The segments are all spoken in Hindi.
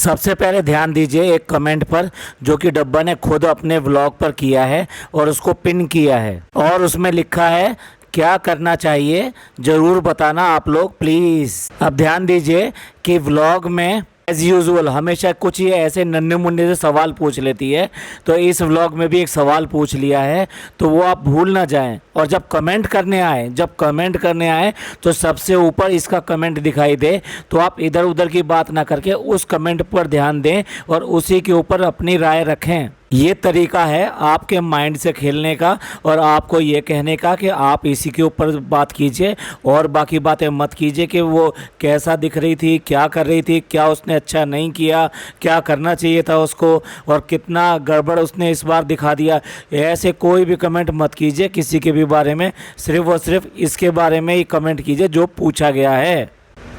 सबसे पहले ध्यान दीजिए एक कमेंट पर जो कि डब्बा ने खुद अपने व्लॉग पर किया है और उसको पिन किया है और उसमें लिखा है क्या करना चाहिए ज़रूर बताना आप लोग प्लीज़। अब ध्यान दीजिए कि व्लॉग में एज़ यूजुअल हमेशा कुछ ये ऐसे नन्हे मुन्ने से सवाल पूछ लेती है, तो इस व्लॉग में भी एक सवाल पूछ लिया है, तो वो आप भूल ना जाएं। और जब कमेंट करने आए तो सबसे ऊपर इसका कमेंट दिखाई दे, तो आप इधर उधर की बात ना करके उस कमेंट पर ध्यान दें और उसी के ऊपर अपनी राय रखें। ये तरीका है आपके माइंड से खेलने का और आपको ये कहने का कि आप इसी के ऊपर बात कीजिए और बाकी बातें मत कीजिए कि वो कैसा दिख रही थी, क्या कर रही थी, क्या उसने अच्छा नहीं किया, क्या करना चाहिए था उसको और कितना गड़बड़ उसने इस बार दिखा दिया। ऐसे कोई भी कमेंट मत कीजिए किसी के भी बारे में, सिर्फ और सिर्फ इसके बारे में ही कमेंट कीजिए जो पूछा गया है।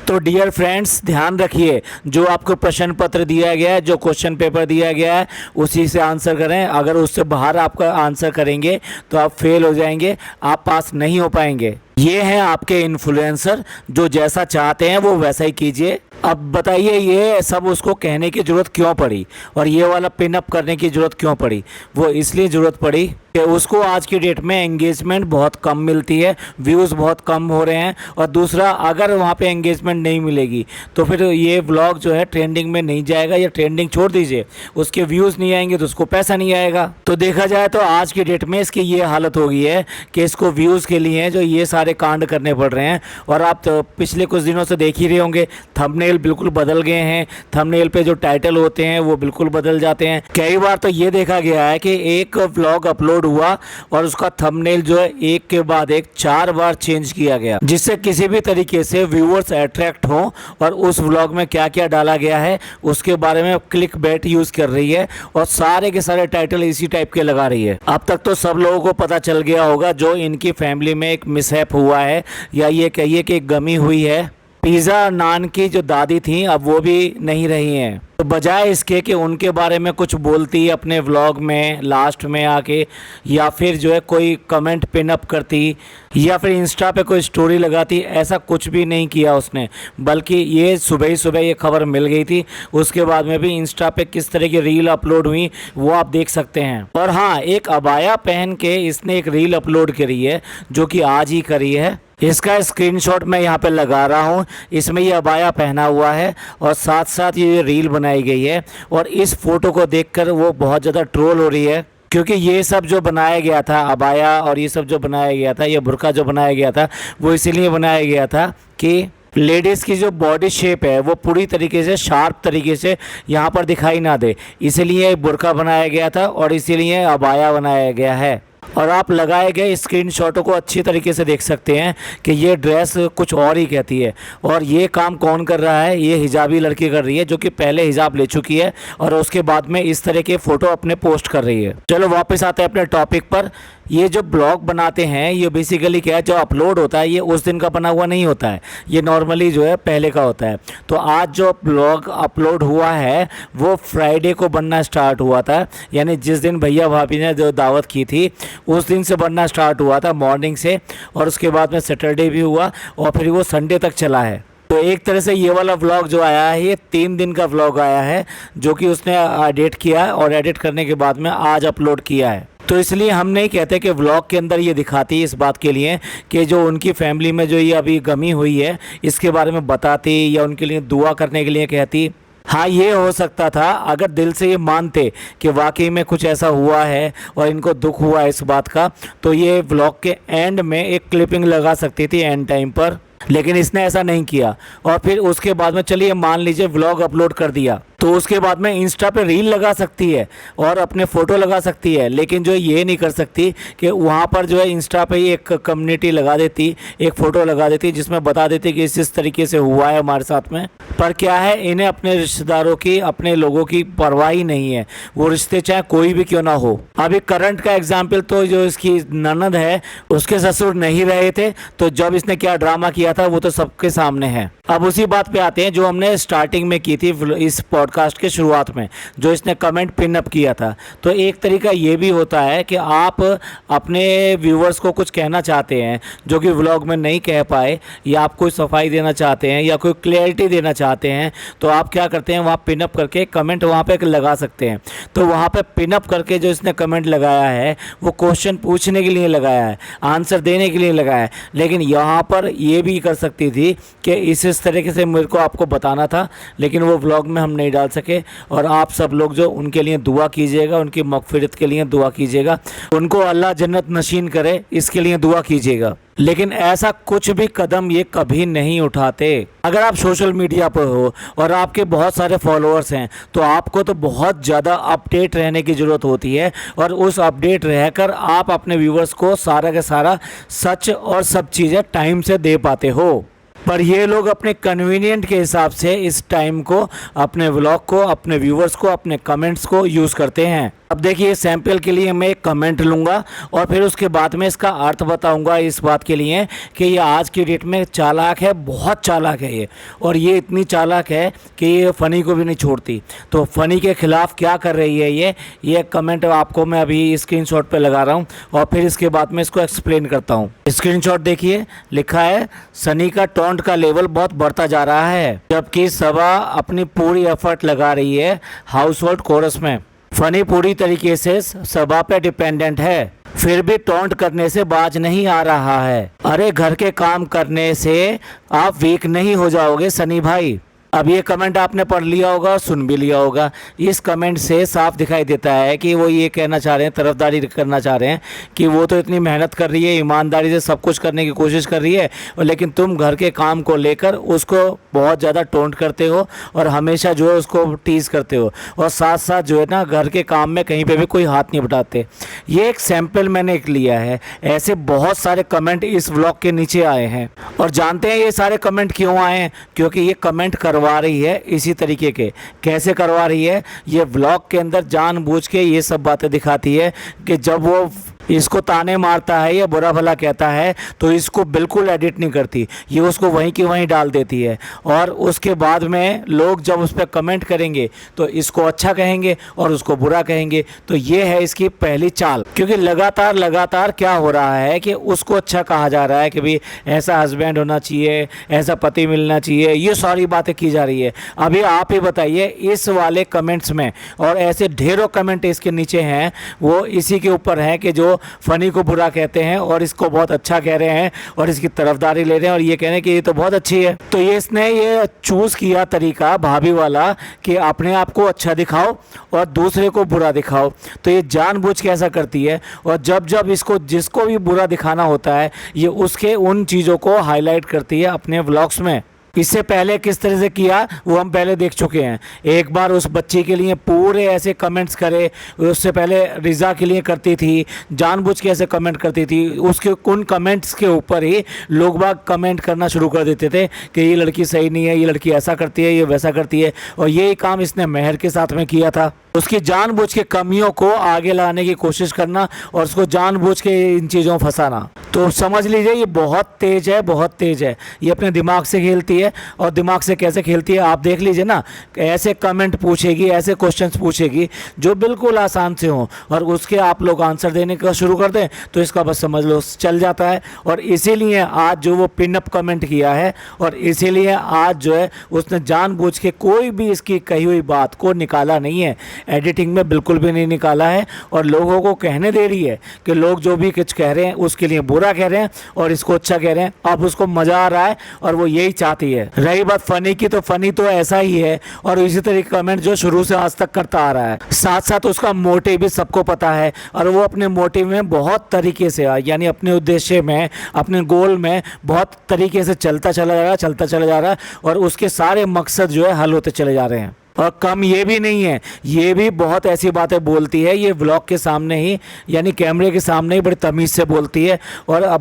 तो डियर फ्रेंड्स, ध्यान रखिए जो आपको प्रश्न पत्र दिया गया है, जो क्वेश्चन पेपर दिया गया है उसी से आंसर करें। अगर उससे बाहर आपका आंसर करेंगे तो आप फेल हो जाएंगे, आप पास नहीं हो पाएंगे। ये हैं आपके इन्फ्लुएंसर जो जैसा चाहते हैं वो वैसा ही कीजिए। अब बताइए ये सब उसको कहने की ज़रूरत क्यों पड़ी और ये वाला पिन अप करने की ज़रूरत क्यों पड़ी? वो इसलिए ज़रूरत पड़ी कि उसको आज की डेट में एंगेजमेंट बहुत कम मिलती है, व्यूज़ बहुत कम हो रहे हैं और दूसरा अगर वहाँ पे एंगेजमेंट नहीं मिलेगी तो फिर ये व्लॉग जो है ट्रेंडिंग में नहीं जाएगा, या ट्रेंडिंग छोड़ दीजिए, उसके व्यूज़ नहीं आएंगे तो उसको पैसा नहीं आएगा। तो देखा जाए तो आज की डेट में इसकी ये हालत हो गई है कि इसको व्यूज़ के लिए जो ये सारे कांड करने पड़ रहे हैं। और आप तो पिछले कुछ दिनों से देख ही रहे होंगे थंबनेल बिल्कुल बदल गए हैं, थंबनेल पे जो टाइटल होते हैं वो बिल्कुल बदल जाते हैं। कई बार तो ये देखा गया है कि एक व्लॉग अपलोड हुआ और उसका थंबनेल जो है एक के बाद एक 4 बार चेंज किया गया, जिससे किसी भी तरीके से व्यूअर्स अट्रैक्ट हों और उस व्लॉग में क्या क्या डाला गया है उसके बारे में क्लिक बैट यूज़ कर रही है और सारे के सारे टाइटल इसी टाइप के लगा रही है। अब तक तो सब लोगों को पता चल गया होगा जो इनकी फैमिली में एक मिसहैप हुआ है, या ये कहिए कि गमी हुई है। पिज़्ज़ा नान की जो दादी थी अब वो भी नहीं रही हैं, तो बजाय इसके कि उनके बारे में कुछ बोलती अपने व्लॉग में लास्ट में आके, या फिर जो है कोई कमेंट पिन अप करती, या फिर इंस्टा पे कोई स्टोरी लगाती, ऐसा कुछ भी नहीं किया उसने। बल्कि ये सुबह ही सुबह ये खबर मिल गई थी, उसके बाद में भी इंस्टा पे किस तरह की रील अपलोड हुई वो आप देख सकते हैं। और हाँ, एक अबाया पहन के इसने एक रील अपलोड करी है जो कि आज ही करी है। इसका स्क्रीनशॉट मैं यहाँ पे लगा रहा हूँ। इसमें ये अबाया पहना हुआ है और साथ साथ ये रील बनाई गई है और इस फोटो को देखकर वो बहुत ज़्यादा ट्रोल हो रही है, क्योंकि ये सब जो बनाया गया था अबाया और ये सब जो बनाया गया था, ये बुर्का जो बनाया गया था वो इसीलिए बनाया गया था कि लेडीज़ की जो बॉडी शेप है वो पूरी तरीके से शार्प तरीके से यहाँ पर दिखाई ना दे, इसीलिए बुर्का बनाया गया था और इसीलिए अबाया बनाया गया है। और आप लगाए गए स्क्रीनशॉटों को अच्छी तरीके से देख सकते हैं कि ये ड्रेस कुछ और ही कहती है। और ये काम कौन कर रहा है? ये हिजाबी लड़की कर रही है जो कि पहले हिजाब ले चुकी है और उसके बाद में इस तरह के फ़ोटो अपने पोस्ट कर रही है। चलो वापस आते हैं अपने टॉपिक पर। ये जो ब्लॉग बनाते हैं ये बेसिकली क्या है, जो अपलोड होता है ये उस दिन का बना हुआ नहीं होता है, ये नॉर्मली जो है पहले का होता है। तो आज जो ब्लॉग अपलोड हुआ है वो फ्राइडे को बनना स्टार्ट हुआ था, यानी जिस दिन भैया भाभी ने जो दावत की थी उस दिन से बनना स्टार्ट हुआ था मॉर्निंग से, और उसके बाद में सैटरडे भी हुआ और फिर वो संडे तक चला है। तो एक तरह से ये वाला व्लॉग जो आया है ये 3 दिन का व्लॉग आया है जो कि उसने एडिट किया है और एडिट करने के बाद में आज अपलोड किया है। तो इसलिए हम नहीं कहते कि व्लॉग के अंदर ये दिखाती है इस बात के लिए कि जो उनकी फैमिली में जो ये अभी गमी हुई है इसके बारे में बताती या उनके लिए दुआ करने के लिए कहती। हाँ, ये हो सकता था अगर दिल से ये मानते कि वाकई में कुछ ऐसा हुआ है और इनको दुख हुआ है इस बात का, तो ये व्लॉग के एंड में एक क्लिपिंग लगा सकती थी एंड टाइम पर, लेकिन इसने ऐसा नहीं किया। और फिर उसके बाद में चलिए मान लीजिए व्लॉग अपलोड कर दिया तो उसके बाद में इंस्टा पे रील लगा सकती है और अपने फ़ोटो लगा सकती है, लेकिन जो ये नहीं कर सकती कि वहाँ पर जो है इंस्टा पे ही एक कम्युनिटी लगा देती, एक फ़ोटो लगा देती जिसमें बता देती कि इस तरीके से हुआ है हमारे साथ में। पर क्या है, इन्हें अपने रिश्तेदारों की, अपने लोगों की परवाह ही नहीं है, वो रिश्ते चाहे कोई भी क्यों ना हो। अभी करंट का एग्जाम्पल तो जो इसकी ननद है उसके ससुर नहीं रहे थे, तो जब इसने क्या ड्रामा किया था वो तो सबके सामने है। अब उसी बात पे आते हैं जो हमने स्टार्टिंग में की थी इस पॉडकास्ट पॉडकास्ट के शुरुआत में जो इसने कमेंट पिन अप किया था। तो एक तरीका ये भी होता है कि आप अपने व्यूवर्स को कुछ कहना चाहते हैं जो कि व्लॉग में नहीं कह पाए, या आप कोई सफाई देना चाहते हैं या कोई क्लैरिटी देना चाहते हैं, तो आप क्या करते हैं वहाँ पिन अप करके कमेंट वहाँ पे लगा सकते हैं। तो वहाँ पे पिन अप करके जो इसने कमेंट लगाया है वो क्वेश्चन पूछने के लिए लगाया है, आंसर देने के लिए लगाया है। लेकिन यहाँ पर ये भी कर सकती थी कि इस तरीके से मेरे को आपको बताना था, लेकिन वो व्लॉग में हम नहीं डाल सके। और आप सब लोग जो उनके लिए दुआ कीजिएगा, उनकी मगफिरत के लिए दुआ कीजिएगा, उनको अल्लाह जन्नत नशीन करे, इसके लिए दुआ कीजिएगा। लेकिन ऐसा कुछ भी कदम ये कभी नहीं उठाते। अगर आप सोशल मीडिया पर हो और आपके बहुत सारे फॉलोअर्स हैं तो आपको तो बहुत ज़्यादा अपडेट रहने की ज़रूरत होती है, और उस अपडेट रहकर आप अपने व्यूवर्स को सारा का सारा सच और सब चीज़ें टाइम से दे पाते हो। पर ये लोग अपने कन्वीनियंट के हिसाब से इस टाइम को अपने व्लॉग को, अपने व्यूवर्स को, अपने कमेंट्स को यूज़ करते हैं। अब देखिए, सैंपल के लिए मैं एक कमेंट लूँगा और फिर उसके बाद में इसका अर्थ बताऊँगा इस बात के लिए कि ये आज की डेट में चालाक है, बहुत चालाक है ये, और ये इतनी चालाक है कि ये फ़नी को भी नहीं छोड़ती। तो फ़नी के ख़िलाफ़ क्या कर रही है ये कमेंट आपको मैं अभी स्क्रीनशॉट पे लगा रहा हूँ और फिर इसके बाद में इसको एक्सप्लेन करता हूँ। स्क्रीनशॉट देखिए, लिखा है सनी का टॉन्ट का लेवल बहुत बढ़ता जा रहा है, जबकि सबा अपनी पूरी एफर्ट लगा रही है हाउस होल्ड कोरस में। फनी पूरी तरीके से सबा पे डिपेंडेंट है, फिर भी टॉन्ट करने से बाज नहीं आ रहा है। अरे घर के काम करने से आप वीक नहीं हो जाओगे सनी भाई। अब ये कमेंट आपने पढ़ लिया होगा और सुन भी लिया होगा। इस कमेंट से साफ दिखाई देता है कि वो ये कहना चाह रहे हैं, तरफदारी करना चाह रहे हैं कि वो तो इतनी मेहनत कर रही है, ईमानदारी से सब कुछ करने की कोशिश कर रही है, और लेकिन तुम घर के काम को लेकर उसको बहुत ज़्यादा टोंट करते हो और हमेशा जो है उसको टीज़ करते हो, और साथ साथ जो है ना घर के काम में कहीं पर भी कोई हाथ नहीं बटाते। ये एक सैम्पल मैंने एक लिया है, ऐसे बहुत सारे कमेंट इस व्लॉग के नीचे आए हैं। और जानते हैं ये सारे कमेंट क्यों आए हैं? क्योंकि ये कमेंट करवा रही है इसी तरीके के। कैसे करवा रही है? ये व्लॉग के अंदर जानबूझ के ये सब बातें दिखाती है कि जब वो इसको ताने मारता है या बुरा भला कहता है तो इसको बिल्कुल एडिट नहीं करती, ये उसको वहीं की वहीं डाल देती है, और उसके बाद में लोग जब उस पर कमेंट करेंगे तो इसको अच्छा कहेंगे और उसको बुरा कहेंगे। तो ये है इसकी पहली चाल, क्योंकि लगातार क्या हो रहा है कि उसको अच्छा कहा जा रहा है कि भाई ऐसा हस्बैंड होना चाहिए, ऐसा पति मिलना चाहिए, ये सारी बातें की जा रही है। अभी आप ही बताइए इस वाले कमेंट्स में, और ऐसे ढेरों कमेंट इसके नीचे हैं, वो इसी के ऊपर है कि जो फनी को बुरा कहते हैं और इसको बहुत अच्छा कह रहे हैं और इसकी तरफदारी ले रहे हैं और ये कह रहे हैं कि ये तो बहुत अच्छी है। तो ये इसने ये चूज़ किया तरीका भाभी वाला कि अपने आप को अच्छा दिखाओ और दूसरे को बुरा दिखाओ। तो ये जानबूझ के ऐसा करती है, और जब इसको जिसको भी बुरा दिखाना होता है ये उसके उन चीज़ों को हाईलाइट करती है अपने व्लॉग्स में। इससे पहले किस तरह से किया वो हम पहले देख चुके हैं। एक बार उस बच्ची के लिए पूरे ऐसे कमेंट्स करे, उससे पहले रिज़ा के लिए करती थी, जानबूझ के ऐसे कमेंट करती थी। उसके उन कमेंट्स के ऊपर ही लोग बाग कमेंट करना शुरू कर देते थे कि ये लड़की सही नहीं है, ये लड़की ऐसा करती है, ये वैसा करती है। और यही काम इसने मेहर के साथ में किया था, उसकी जानबूझ के कमियों को आगे लाने की कोशिश करना और उसको जानबूझ के इन चीज़ों में फंसाना। तो समझ लीजिए ये बहुत तेज़ है, बहुत तेज़ है। ये अपने दिमाग से खेलती है, और दिमाग से कैसे खेलती है आप देख लीजिए ना। ऐसे कमेंट पूछेगी, ऐसे क्वेश्चंस पूछेगी जो बिल्कुल आसान से हों, और उसके आप लोग आंसर देने का शुरू कर दें तो इसका बस समझ लो चल जाता है। और इसीलिए आज जो वो पिन अप कमेंट किया है, और इसीलिए आज जो है उसने जानबूझ के कोई भी इसकी कही हुई बात को निकाला नहीं है, एडिटिंग में बिल्कुल भी नहीं निकाला है, और लोगों को कहने दे रही है कि लोग जो भी कुछ कह रहे हैं उसके लिए बुरा कह रहे हैं और इसको अच्छा कह रहे हैं। अब उसको मज़ा आ रहा है और वो यही चाहती है। रही बात फनी की, तो फनी तो ऐसा ही है और इसी तरह के कमेंट जो शुरू से आज तक करता आ रहा है। साथ साथ उसका मोटिव भी सबको पता है, और वो अपने मोटिव में बहुत तरीके से, यानी अपने उद्देश्य में, अपने गोल में बहुत तरीके से चलता चला जा रहा है, और उसके सारे मकसद जो है हल होते चले जा रहे हैं। और कम ये भी नहीं है, ये भी बहुत ऐसी बातें बोलती है ये व्लॉग के सामने ही, यानी कैमरे के सामने ही बड़ी तमीज़ से बोलती है, और अब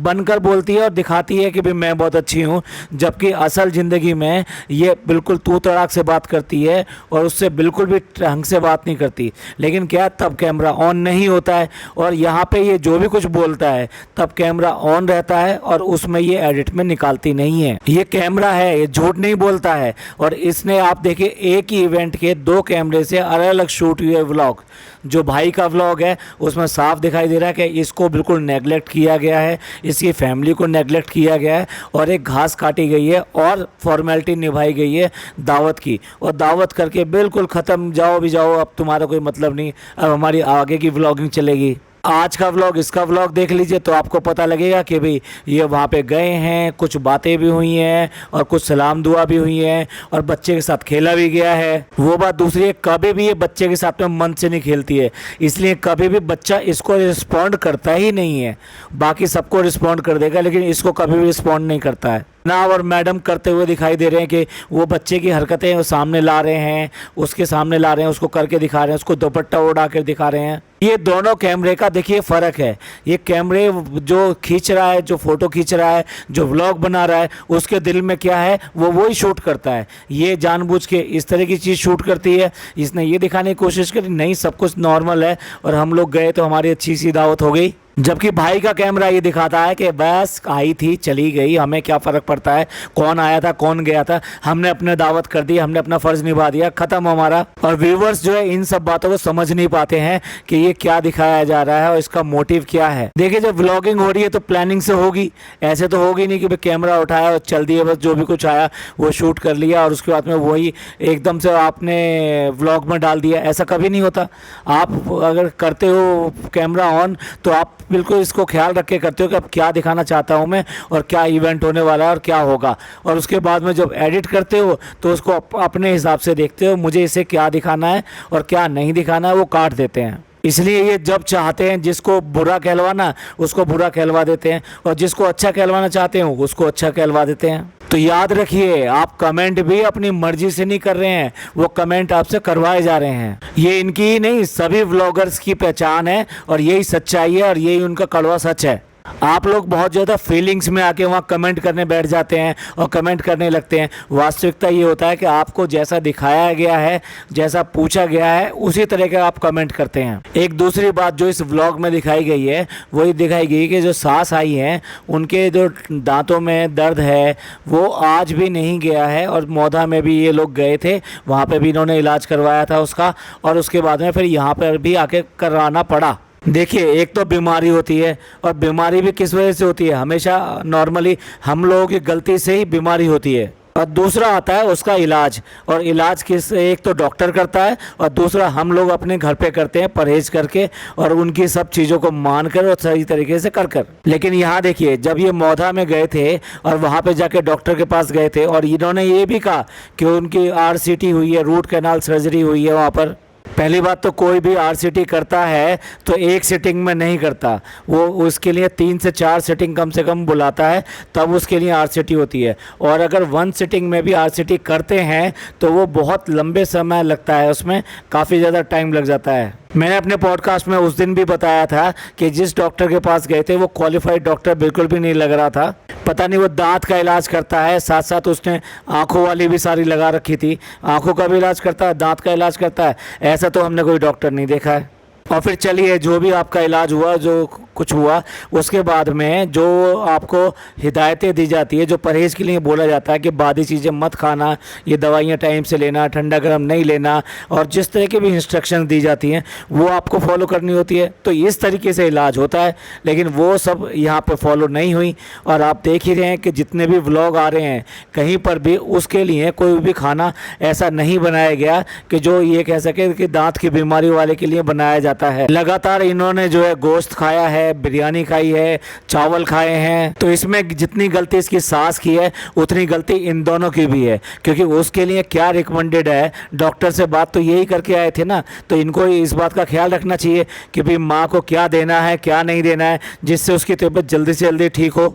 बनकर बोलती है और दिखाती है कि भाई मैं बहुत अच्छी हूँ, जबकि असल ज़िंदगी में ये बिल्कुल तू तड़ाक से बात करती है और उससे बिल्कुल भी ढंग से बात नहीं करती। लेकिन क्या, तब कैमरा ऑन नहीं होता है, और यहाँ पे ये जो भी कुछ बोलता है तब कैमरा ऑन रहता है और उसमें ये एडिट में निकालती नहीं है। ये कैमरा है, ये झूठ नहीं बोलता है। और इसने आप देखिए एक एक ही इवेंट के 2 कैमरे से अलग अलग शूट हुए व्लॉग। जो भाई का व्लॉग है उसमें साफ दिखाई दे रहा है कि इसको बिल्कुल नेगलेक्ट किया गया है, इसकी फैमिली को नेगलेक्ट किया गया है और एक घास काटी गई है और फॉर्मेलिटी निभाई गई है दावत की, और दावत करके बिल्कुल ख़त्म, जाओ भी जाओ, अब तुम्हारा कोई मतलब नहीं, अब हमारी आगे की व्लॉगिंग चलेगी। आज का व्लॉग, इसका व्लॉग देख लीजिए तो आपको पता लगेगा कि भाई ये वहाँ पे गए हैं, कुछ बातें भी हुई हैं और कुछ सलाम दुआ भी हुई हैं और बच्चे के साथ खेला भी गया है। वो बात दूसरी है, कभी भी ये बच्चे के साथ में मन से नहीं खेलती है, इसलिए कभी भी बच्चा इसको रिस्पॉन्ड करता ही नहीं है। बाकी सबको रिस्पॉन्ड कर देगा लेकिन इसको कभी भी रिस्पॉन्ड नहीं करता है। जनाब और मैडम करते हुए दिखाई दे रहे हैं कि वो बच्चे की हरकतें वो सामने ला रहे हैं, उसके सामने ला रहे हैं, उसको करके दिखा रहे हैं, उसको दुपट्टा उड़ा कर दिखा रहे हैं। ये दोनों कैमरे का देखिए फ़र्क है। ये कैमरे जो खींच रहा है, जो फ़ोटो खींच रहा है, जो व्लॉग बना रहा है, उसके दिल में क्या है वो वही शूट करता है। ये जानबूझ के इस तरह की चीज़ शूट करती है। इसने ये दिखाने की कोशिश करी नहीं सब कुछ नॉर्मल है और हम लोग गए तो हमारी अच्छी सी दावत हो गई। जबकि भाई का कैमरा ये दिखाता है कि बस आई थी चली गई, हमें क्या फ़र्क पड़ता है, कौन आया था कौन गया था, हमने अपने दावत कर दी, हमने अपना फ़र्ज़ निभा दिया, ख़त्म हमारा। और व्यूवर्स जो है इन सब बातों को समझ नहीं पाते हैं कि ये क्या दिखाया जा रहा है और इसका मोटिव क्या है। देखिए जब व्लॉगिंग हो रही है तो प्लानिंग से होगी, ऐसे तो होगी नहीं कि भाई कैमरा उठाया और चल दिए, बस जो भी कुछ आया वो शूट कर लिया और उसके बाद में वही एकदम से आपने व्लॉग में डाल दिया, ऐसा कभी नहीं होता। आप अगर करते हो कैमरा ऑन तो आप बिल्कुल इसको ख्याल रख के करते हो कि अब क्या दिखाना चाहता हूँ मैं और क्या इवेंट होने वाला है और क्या होगा, और उसके बाद में जब एडिट करते हो तो उसको अपने हिसाब से देखते हो, मुझे इसे क्या दिखाना है और क्या नहीं दिखाना है वो काट देते हैं। इसलिए ये जब चाहते हैं जिसको बुरा कहलवाना उसको बुरा कहलवा देते हैं और जिसको अच्छा कहलवाना चाहते हैं उसको अच्छा कहलवा देते हैं। तो याद रखिए आप कमेंट भी अपनी मर्जी से नहीं कर रहे हैं, वो कमेंट आपसे करवाए जा रहे हैं। ये इनकी ही नहीं सभी व्लॉगर्स की पहचान है और यही सच्चाई है और यही उनका कड़वा सच है। आप लोग बहुत ज़्यादा फीलिंग्स में आके वहाँ कमेंट करने बैठ जाते हैं और कमेंट करने लगते हैं। वास्तविकता ये होता है कि आपको जैसा दिखाया गया है, जैसा पूछा गया है, उसी तरह का आप कमेंट करते हैं। एक दूसरी बात जो इस व्लॉग में दिखाई गई है वही दिखाई गई कि जो सास आई हैं उनके जो दांतों में दर्द है वो आज भी नहीं गया है और मौधा में भी ये लोग गए थे, वहाँ पर भी इन्होंने इलाज करवाया था उसका और उसके बाद में फिर यहाँ पर भी आके करवाना पड़ा। देखिए एक तो बीमारी होती है और बीमारी भी किस वजह से होती है, हमेशा नॉर्मली हम लोगों की गलती से ही बीमारी होती है। और दूसरा आता है उसका इलाज, और इलाज किस, एक तो डॉक्टर करता है और दूसरा हम लोग अपने घर पे करते हैं परहेज करके और उनकी सब चीज़ों को मान कर और सही तरीके से कर। लेकिन यहाँ देखिए जब ये मौधा में गए थे और वहाँ पे जाके डॉक्टर के पास गए थे और इन्होंने ये भी कहा कि उनकी RCT हुई है, रूट कैनाल सर्जरी हुई है वहाँ पर। पहली बात तो कोई भी RCT करता है तो एक सिटिंग में नहीं करता, वो उसके लिए 3 से 4 सिटिंग कम से कम बुलाता है तब उसके लिए RCT होती है। और अगर 1 सिटिंग में भी RCT करते हैं तो वो बहुत लंबे समय लगता है, उसमें काफ़ी ज़्यादा टाइम लग जाता है। मैंने अपने पॉडकास्ट में उस दिन भी बताया था कि जिस डॉक्टर के पास गए थे वो क्वालिफाइड डॉक्टर बिल्कुल भी नहीं लग रहा था। पता नहीं वो दांत का इलाज करता है, साथ साथ उसने आंखों वाली भी सारी लगा रखी थी, आंखों का भी इलाज करता है, दांत का इलाज करता है, ऐसा तो हमने कोई डॉक्टर नहीं देखा है। और फिर चलिए जो भी आपका इलाज हुआ, जो कुछ हुआ, उसके बाद में जो आपको हिदायतें दी जाती है, जो परहेज़ के लिए बोला जाता है कि बादी चीज़ें मत खाना, ये दवाइयाँ टाइम से लेना, ठंडा गर्म नहीं लेना, और जिस तरह की भी इंस्ट्रक्शन दी जाती हैं वो आपको फॉलो करनी होती है। तो इस तरीके से इलाज होता है, लेकिन वो सब यहाँ पे फॉलो नहीं हुई। और आप देख ही रहे हैं कि जितने भी व्लॉग आ रहे हैं कहीं पर भी उसके लिए कोई भी खाना ऐसा नहीं बनाया गया कि जो ये कह सके कि दांत की बीमारी वाले के लिए बनाया जाता है। लगातार इन्होंने जो है गोश्त खाया है, बिरयानी खाई है, चावल खाए हैं, तो इसमें जितनी गलती इसकी सास की है उतनी गलती इन दोनों की भी है, क्योंकि उसके लिए क्या रिकमेंडेड है, डॉक्टर से बात तो यही करके आए थे ना, तो इनको इस बात का ख्याल रखना चाहिए कि भाई माँ को क्या देना है क्या नहीं देना है, जिससे उसकी तबीयत जल्दी से जल्दी ठीक हो।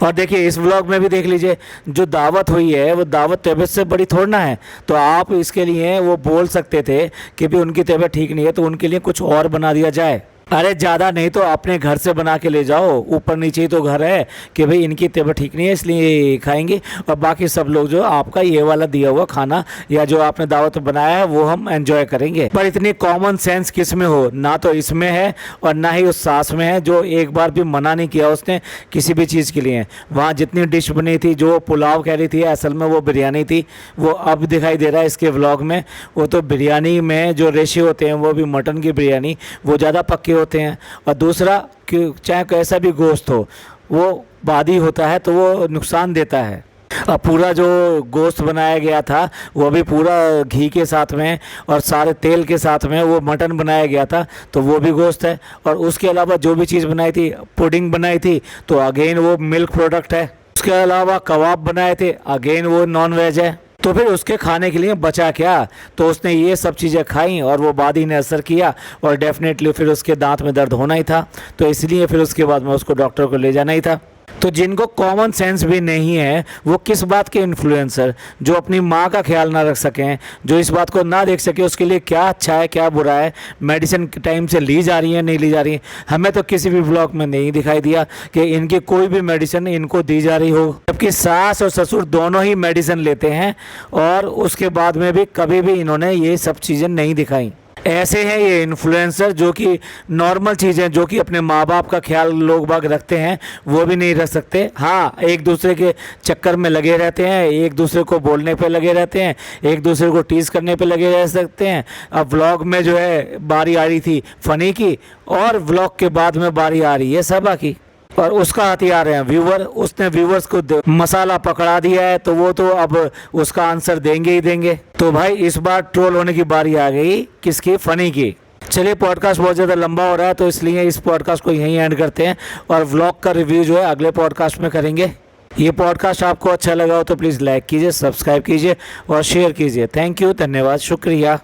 और देखिए इस व्लॉग में भी देख लीजिए जो दावत हुई है वो दावत तबीयत से बड़ी थोड़ी ना है, तो आप इसके लिए वो बोल सकते थे कि भी उनकी तबीयत ठीक नहीं है तो उनके लिए कुछ और बना दिया जाए। अरे ज़्यादा नहीं तो अपने घर से बना के ले जाओ, ऊपर नीचे ही तो घर है कि भाई इनकी तबीयत ठीक नहीं है इसलिए खाएंगे, और बाकी सब लोग जो आपका ये वाला दिया हुआ खाना या जो आपने दावत बनाया है वो हम एंजॉय करेंगे। पर इतनी कॉमन सेंस किस में हो, ना तो इसमें है और ना ही उस सास में है जो एक बार भी मना नहीं किया उसने किसी भी चीज़ के लिए। वहाँ जितनी डिश बनी थी, जो पुलाव कह रही थी असल में वो बिरयानी थी, वो अब दिखाई दे रहा है इसके व्लॉग में। वो तो बिरयानी में जो रेशे होते हैं वो भी मटन की बिरयानी वो ज़्यादा पक्के होते हैं, और दूसरा कि चाहे कैसा भी गोश्त हो वो बादी होता है तो वो नुकसान देता है। अब पूरा जो गोश्त बनाया गया था वो भी पूरा घी के साथ में और सारे तेल के साथ में वो मटन बनाया गया था, तो वो भी गोश्त है। और उसके अलावा जो भी चीज़ बनाई थी, पुडिंग बनाई थी तो अगेन वो मिल्क प्रोडक्ट है। उसके अलावा कबाब बनाए थे, अगेन वो नॉन वेज है। तो फिर उसके खाने के लिए बचा क्या, तो उसने ये सब चीज़ें खाई और वो बादी ने असर किया और डेफिनेटली फिर उसके दांत में दर्द होना ही था, तो इसलिए फिर उसके बाद में उसको डॉक्टर को ले जाना ही था। तो जिनको कॉमन सेंस भी नहीं है वो किस बात के इन्फ्लुएंसर, जो अपनी माँ का ख्याल ना रख सकें, जो इस बात को ना देख सके उसके लिए क्या अच्छा है क्या बुरा है, मेडिसिन टाइम से ली जा रही है नहीं ली जा रही है। हमें तो किसी भी ब्लॉग में नहीं दिखाई दिया कि इनकी कोई भी मेडिसिन इनको दी जा रही हो, जबकि सास और ससुर दोनों ही मेडिसिन लेते हैं और उसके बाद में भी कभी भी इन्होंने ये सब चीज़ें नहीं दिखाई। ऐसे हैं ये इन्फ्लुएंसर जो कि नॉर्मल चीज़ें जो कि अपने माँ बाप का ख्याल लोग बाग रखते हैं वो भी नहीं रख सकते। हाँ, एक दूसरे के चक्कर में लगे रहते हैं, एक दूसरे को बोलने पे लगे रहते हैं, एक दूसरे को टीज़ करने पे लगे रह सकते हैं। अब व्लॉग में जो है बारी आ रही थी फ़नी की और व्लॉग के बाद में बारी आ रही है सबा की, और उसका हथियार है व्यूवर। उसने व्यूवर्स को मसाला पकड़ा दिया है तो वो तो अब उसका आंसर देंगे ही देंगे। तो भाई इस बार ट्रोल होने की बारी आ गई, किसकी, फनी की। चलिए, पॉडकास्ट बहुत ज़्यादा लंबा हो रहा है तो इसलिए इस पॉडकास्ट को यहीं एंड करते हैं और व्लॉग का रिव्यू जो है अगले पॉडकास्ट में करेंगे। ये पॉडकास्ट आपको अच्छा लगा हो तो प्लीज़ लाइक कीजिए, सब्सक्राइब कीजिए और शेयर कीजिए। थैंक यू, धन्यवाद, शुक्रिया।